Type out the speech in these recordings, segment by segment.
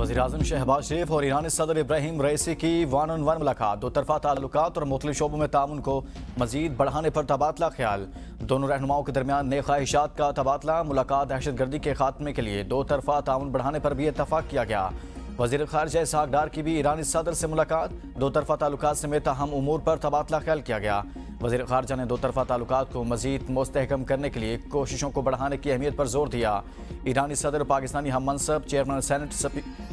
वज़ीर-ए-आज़म शहबाज शरीफ और ईरानी सदर इब्राहिम रईसी की वन-ऑन-वन मुलाकात। दो तरफा ताल्लुकात और मुख्तलिफ शोबों में ताउन को मजीद बढ़ाने पर तबादला ख्याल। दोनों रहनुमाओं के दरमियान नए ख्वाहिशात का तबादला। मुलाकात दहशतगर्दी के खात्मे के लिए दो तरफा ताउन बढ़ाने पर भी इत्तफाक किया गया। वज़ीर ख़ारिजा इसहाक डार की भी ईरानी सदर से मुलाकात। दो तरफा ताल्लुकात समेत अहम उमूर पर तबादला ख्याल किया गया। वज़ीर ख़ारिजा ने दो तरफा ताल्लुकात को मज़ीद मुस्तहकम करने के लिए कोशिशों को बढ़ाने की अहमियत पर जोर दिया। ईरानी सदर पाकिस्तानी हम मनसब चेयरमैन सेनेट,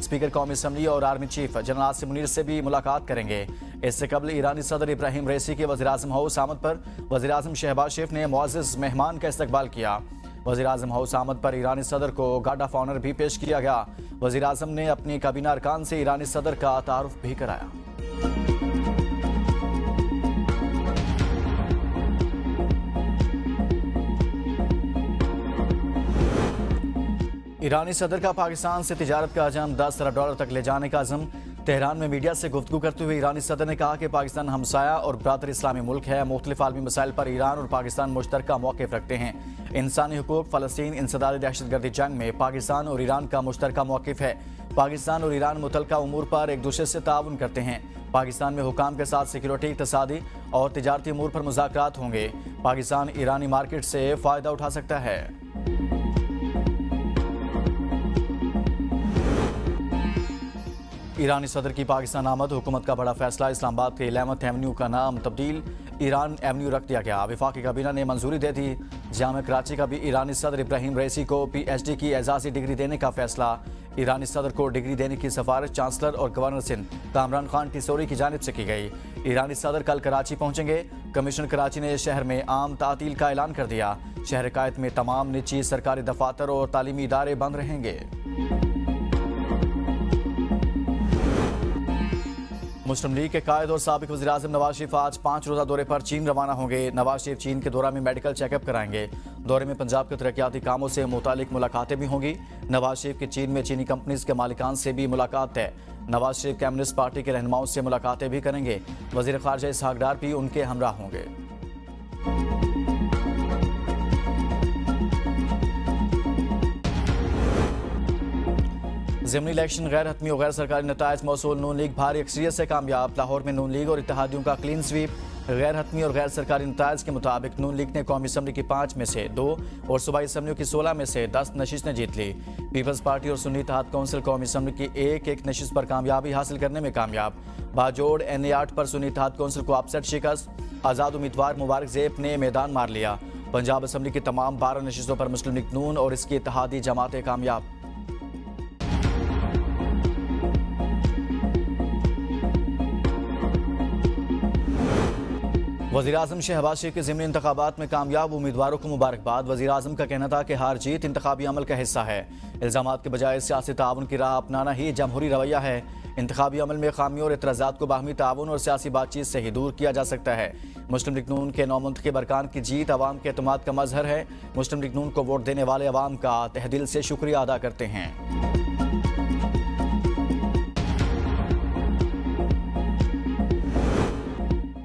स्पीकर कौमी असम्बली और army chief general Asim Munir से भी मुलाकात करेंगे। इससे कबल ईरानी सदर इब्राहिम रईसी के वज़ीर-ए-आज़म हाउस आमद पर वज़ीर-ए-आज़म शहबाज शरीफ ने मुअज़्ज़ज़ मेहमान का इस्तकबाल किया। वज़ीर-ए-आज़म हाउस आमद पर ईरानी सदर को गार्ड ऑफ ऑनर भी पेश किया गया। वज़ीर-ए-आज़म ने अपनी काबीना अरकान से ईरानी सदर का तारुफ भी कराया। ईरानी सदर का पाकिस्तान से तिजारत का हजम 10 अरब डॉलर तक ले जाने का अज़म। तेहरान में मीडिया से गुफ्तगू करते हुए ईरानी सदर ने कहा कि पाकिस्तान हमसाया और बरादर इस्लामी मुल्क है। मुख्तलिफ आलमी मसाइल पर ईरान और पाकिस्तान मुश्तरका मौक़िफ़ रखते हैं। इंसानी हुकूक, फ़लस्तीन, इंसदादी दहशतगर्दी जंग में पाकिस्तान और ईरान का मुश्तरका मौक़िफ़ है। पाकिस्तान और ईरान मुतल्लिक़ा उमूर पर एक दूसरे से ताउन करते हैं। पाकिस्तान में हुकाम के साथ सिक्योरिटी, इक़्तिसादी और तिजारती उमूर पर मुज़ाकरात होंगे। पाकिस्तान ईरानी मार्केट से फ़ायदा उठा सकता है। ईरानी सदर की पाकिस्तान आमद। हुकूमत का बड़ा फैसला, इस्लामाबाद के 11th एवेन्यू का नाम तब्दील ईरान एवेन्यू रख दिया गया। वफाकी काबीना ने मंजूरी दे दी। जामिया कराची का भी ईरानी सदर इब्राहिम रईसी को PhD की एजाज़ी डिग्री देने का फैसला। ईरानी सदर को डिग्री देने की सिफारिश चांसलर और गवर्नर सिंध कामरान खान टिसोरी की जानिब से की गई। ईरानी सदर कल कराची पहुंचेंगे। कमिश्नर कराची ने शहर में आम तातील का ऐलान कर दिया। शहर कायद में तमाम निजी सरकारी दफातर और तालीमी इदारे बंद रहेंगे। मुस्लिम लीग के कायद और साबिक वज़ीर-ए-आज़म नवाज शरीफ आज 5 रोज़ा दौरे पर चीन रवाना होंगे। नवाज शरीफ चीन के दौरा में मेडिकल चेकअप कराएंगे। दौरे में पंजाब के तरक्याती कामों से मुतालिक मुलाकातें भी होंगी। नवाज शरीफ की चीन में चीनी कंपनीज के मालिकान से भी मुलाकात है। नवाज शरीफ कम्युनिस्ट पार्टी के रहनुमाओं से मुलाकातें भी करेंगे। वज़ीर ख़ारिजा इसहाक डार भी उनके हमरा होंगे। ज़िमनी इलेक्शन गैर हतमी और गैर सरकारी नताइज मौसूल। नून लीग भारी अक्सरियत से कामयाब। लाहौर में नून लीग और इत्तेहादियों का क्लीन स्वीप। गैर हतमी और गैर सरकारी नताइज के मुताबिक नून लीग ने कौमी असम्बली की 5 में से 2 और सूबाई असम्बलियों की 16 में से 10 नशिस्तें जीत ली। पीपल्स पार्टी और सुन्नी इत्तेहाद कौंसिल कौमी असम्बली की एक नशिस्त पर कामयाबी हासिल करने में कामयाब। बाजोड़ NA 8 पर सुन्नी इत्तेहाद कौंसिल को अपसेट शिकस्त। आज़ाद उम्मीदवार मुबारक ज़ेब ने मैदान मार लिया। पंजाब असम्बली की तमाम 12 नशिस्तों पर मुस्लिम लीग नून और इसकी इत्तेहादी जमातें कामयाब। वज़ीर-ए-आज़म शहबाज शरीफ के ज़िमनी इंतखाबात में कामयाब उम्मीदवारों को मुबारकबाद। वज़ीर-ए-आज़म का कहना था कि हार जीत इंतखाबी अमल का हिस्सा है। इल्ज़ामात के बजाय सियासी ताउन की राह अपनाना ही जमहूरी रवैया है। इंतखाबी अमल में खामियों और एतराज़ात को बाहमी ताउन और सियासी बातचीत से ही दूर किया जा सकता है। मुस्लिम लीग नून के नौमुंतखब अरकान की जीत अवाम के एतमाद का मज़हर है। मुस्लिम लीग नून को वोट देने वाले अवाम का तहे दिल से शुक्रिया अदा करते हैं।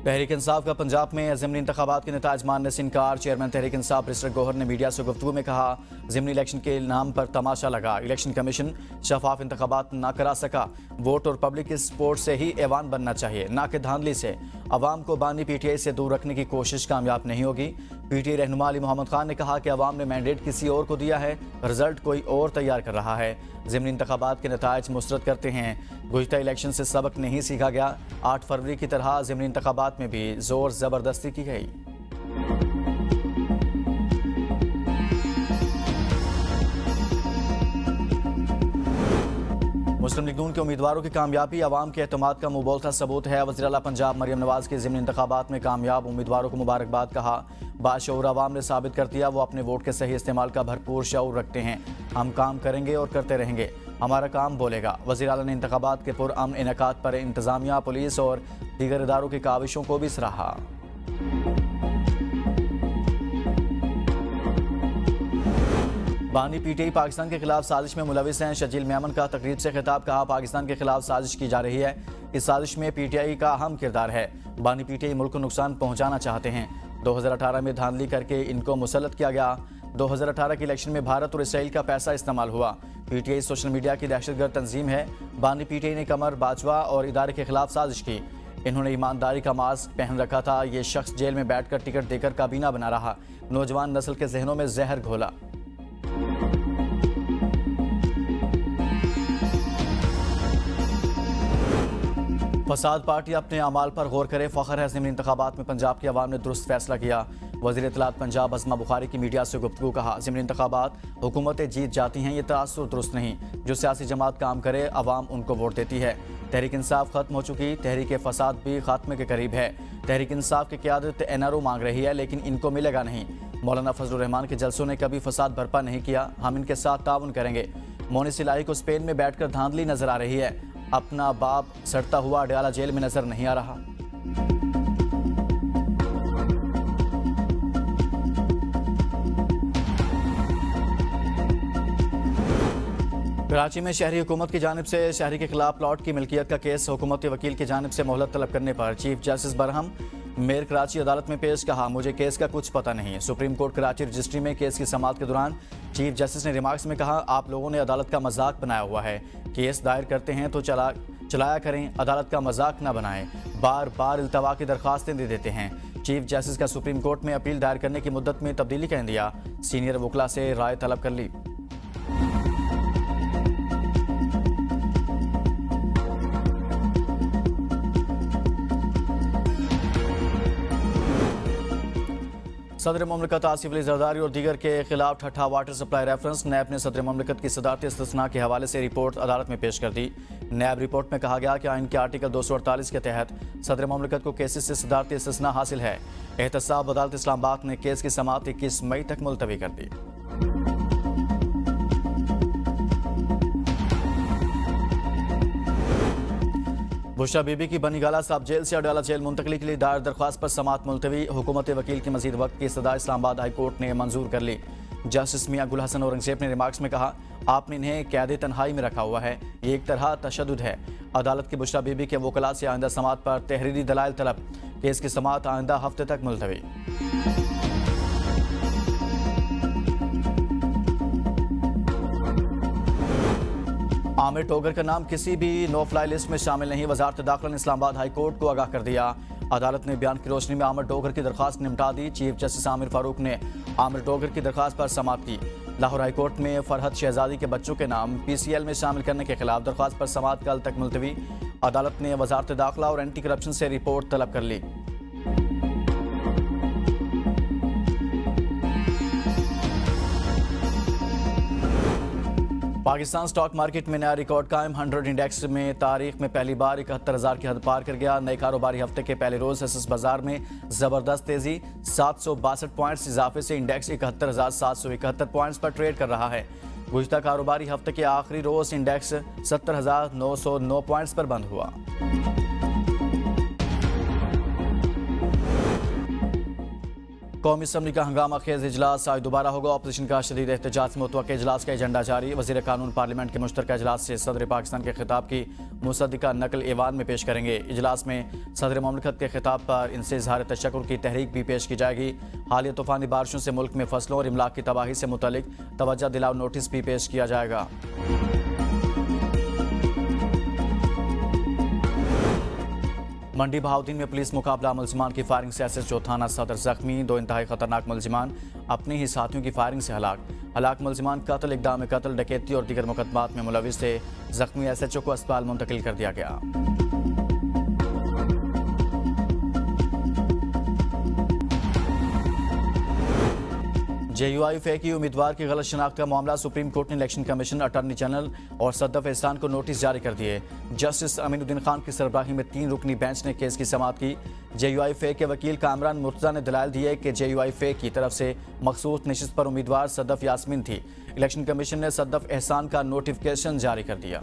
तहरीक इंसाफ का पंजाब में ज़िमनी इंतखाबात के नताइज मानने से इनकार। चेयरमैन तहरीक इंसाफ बैरिस्टर गौहर ने मीडिया से गुफ्तगू में कहा, ज़िमनी इलेक्शन के नाम पर तमाशा लगा। इलेक्शन कमीशन शफाफ इंतखाबात ना करा सका। वोट और पब्लिक सपोर्ट से ही ऐवान बनना चाहिए, ना कि धांधली से। अवाम को बानी PTI से दूर रखने की कोशिश कामयाब नहीं होगी। PTI रहनुमा अली मोहम्मद खान ने कहा कि अवाम ने मैंडेट किसी और को दिया है, रिजल्ट कोई और तैयार कर रहा है। ज़िमनी इंतखाबात के नताइज मुस्तरद करते हैं। गुज़िश्ता इलेक्शन से सबक नहीं सीखा गया। 8 फरवरी की तरह ज़िमनी इंतखाबात में भी जोर ज़बरदस्ती की गई। मुस्लिम लीग नून के उम्मीदवारों की कामयाबी अवाम के एतमाद का मुबोलता सबूत है। वज़ीर आला पंजाब मरियम नवाज के ज़िमनी इंतखाबात में कामयाब उम्मीदवारों को मुबारकबाद। कहा, बाशऊर अवाम ने साबित कर दिया वो अपने वोट के सही इस्तेमाल का भरपूर शऊर रखते हैं। हम काम करेंगे और करते रहेंगे, हमारा काम बोलेगा। वज़ीर आला ने इंतखाबात के पुरअमन इनेकाद पर इंतज़ामिया, पुलिस और दीगर इदारों की काविशों को भी सराहा। बानी PTI पाकिस्तान के खिलाफ साजिश में मुलविस हैं। शजील मेमन का तकरीब से खिताब। कहा, पाकिस्तान के खिलाफ साजिश की जा रही है। इस साजिश में PTI का अहम किरदार है। बानी PTI मुल्क को नुकसान पहुंचाना चाहते हैं। 2018 में धांधली करके इनको मुसल्लत किया गया। 2018 के इलेक्शन में भारत और इसराइल का पैसा इस्तेमाल हुआ। पीटीआई सोशल मीडिया की दहशतगर्द तंजीम है। बानी पीटीआई ने कमर बाजवा और इदारे के खिलाफ साजिश की। इन्होंने ईमानदारी का मास्क पहन रखा था। ये शख्स जेल में बैठकर टिकट देकर काबीना बना रहा। नौजवान नस्ल के जहनों में जहर घोला। फसाद पार्टी अपने अमाल पर गौर करे। फ़ख्र है ज़िमनी इंतखाबात में पंजाब की अवाम ने दुरुस्त फैसला किया। वज़ीर इत्तलात पंजाब अज़मा बुखारी की मीडिया से गुफ्तगू। कहा, ज़िमनी इंतखाबात हुकूमतें जीत जाती हैं, ये तआस्सुर दुरुस्त नहीं। जो सियासी जमात काम करे अवाम उनको वोट देती है। तहरीक इंसाफ खत्म हो चुकी, तहरीक फसाद भी खात्मे के करीब है। तहरीक इंसाफ की क़यादत NRO मांग रही है, लेकिन इनको मिलेगा नहीं। मौलाना फजलुर रहमान के जलसों ने कभी फसाद बर्पा नहीं किया। हम इनके साथ ताउन करेंगे। मोनिस इलाही को स्पेन में बैठकर धांधली नजर आ रही है। अपना बाप सड़ता हुआ अडयाला जेल में नजर नहीं आ रहा। कराची में शहरी हुकूमत की जानिब से शहरी के खिलाफ प्लॉट की मिल्कियत का केस हुकूमती वकील की जानिब से मोहलत तलब करने पर chief justice Barham mayor Karachi अदालत में पेश। कहा, मुझे केस का कुछ पता नहीं। सुप्रीम कोर्ट कराची रजिस्ट्री में केस की समाअत के दौरान चीफ जस्टिस ने रिमार्क्स में कहा, आप लोगों ने अदालत का मजाक बनाया हुआ है। केस दायर करते हैं तो चलाया करें, अदालत का मजाक न बनाएं। बार बार इल्तवा की दरखास्तें दे देते हैं। चीफ जस्टिस का सुप्रीम कोर्ट में अपील दायर करने की मुद्दत में तब्दीली का इंदिया। सीनियर वकला से राय तलब कर ली। सदर ममलिकत आसिफ अली जरदारी और दीगर के खिलाफ ठट्ठा वाटर सप्लाई रेफरेंस। नैब ने सदर ममलिकत की सदारती इस्तिस्ना के हवाले से रिपोर्ट अदालत में पेश कर दी। नैब रिपोर्ट में कहा गया कि आइन के आर्टिकल 248 के तहत सदर ममलिकत को केसेस से सदारती इस्तिस्ना हासिल है। एहतसाब अदालत इस्लामाबाद ने केस की समाअत 21 मई तक मुलतवी कर दी। बुशरा बीबी की बनीगाला साहब जेल से अडयाला जेल मुंतकली के लिए दायर दरख्वास्त पर समाअत मुलतवी। हुकूमत वकील की मजीद वक्त की इस्तदा इस्लामाबाद हाई कोर्ट ने मंजूर कर ली। जस्टिस मियां गुल हसन औरंगजेब ने रिमार्क्स में कहा, आपने इन्हें कैद तन्हाई में रखा हुआ है, ये एक तरह तशद्दुद है। अदालत की बुशरा बीबी के वकला से आइंदा समाअत पर तहरीरी दलाइल तलब। केस की समाअत आइंदा हफ्ते तक मुलतवी। आमिर टोगर का नाम किसी भी नो फ्लाई लिस्ट में शामिल नहीं। वजारत दाखिला ने इस्लामाबाद हाई कोर्ट को आगाह कर दिया। अदालत ने बयान की रोशनी में आमिर टोगर की दरखास्त निपटा दी। चीफ जस्टिस आमिर फारूक ने आमिर टोगर की दरखास्त पर समाअत की। लाहौर हाई कोर्ट में फरहत शहजादी के बच्चों के नाम PCL में शामिल करने के खिलाफ दरखास्त पर समाअत कल तक मुलतवी। अदालत ने वजारत दाखिला और एंटी करप्शन से रिपोर्ट तलब कर ली। पाकिस्तान स्टॉक मार्केट में नया रिकॉर्ड कायम। 100 इंडेक्स में तारीख में पहली बार 71,000 की हद पार कर गया। नए कारोबारी हफ्ते के पहले रोज एसएस बाजार में जबरदस्त तेजी। 762 पॉइंट्स इजाफे से इंडेक्स 71,771 पॉइंट्स पर ट्रेड कर रहा है। गुज़िश्ता कारोबारी हफ्ते के आखिरी रोज इंडेक्स 70,909 पॉइंट्स पर बंद हुआ। कौमी असम्बली का हंगामा खेज इजलास आज दोबारा होगा। अपोजिशन का शदीद एहतजाज से मुतवक्किल इजलास का एजेंडा जारी। वज़ीर कानून पार्लियामेंट के मुश्तरका इजलास से सदर पाकिस्तान के खिताब की मुसद्दिका नकल ईवान में पेश करेंगे। इजलास में सदर ममलिकत के खिताब पर इनसे इजहार तशक्कुर की तहरीक भी पेश की जाएगी। हालिया तूफानी बारिशों से मुल्क में फसलों और इमलाक की तबाही से मुतल्लिक तवज्जो दिलाओ नोटिस भी पेश किया जाएगा। मंडी बहाउद्दीन में पुलिस मुकाबला। मुलजिमान की फायरिंग से SHO थाना सदर जख्मी। 2 इंतहाई खतरनाक मुलजिमान अपने ही साथियों की फायरिंग से हलाक मुलजिमान कत्ल, इक़दाम कत्ल, डकैती और दीगर मुकदमात में मुलविस थे। जख्मी SHO को अस्पताल मुंतकिल कर दिया गया। JUI फे की उम्मीदवार की गलत शनाख्त का मामला। सुप्रीम कोर्ट ने इलेक्शन कमीशन, अटॉर्नी जनरल और सदफ एहसान को नोटिस जारी कर दिए। जस्टिस अमीनुद्दीन खान की सरबराही में 3 रुकनी बेंच ने केस की समाअत की। JUI फे के वकील कामरान मुर्तज़ा ने दलाइल दिए कि JUI फे की तरफ से मखसूस नशिस्त पर उम्मीदवार सदफ यास्मीन थी। इलेक्शन कमीशन ने सदफ एहसान का नोटिफिकेशन जारी कर दिया।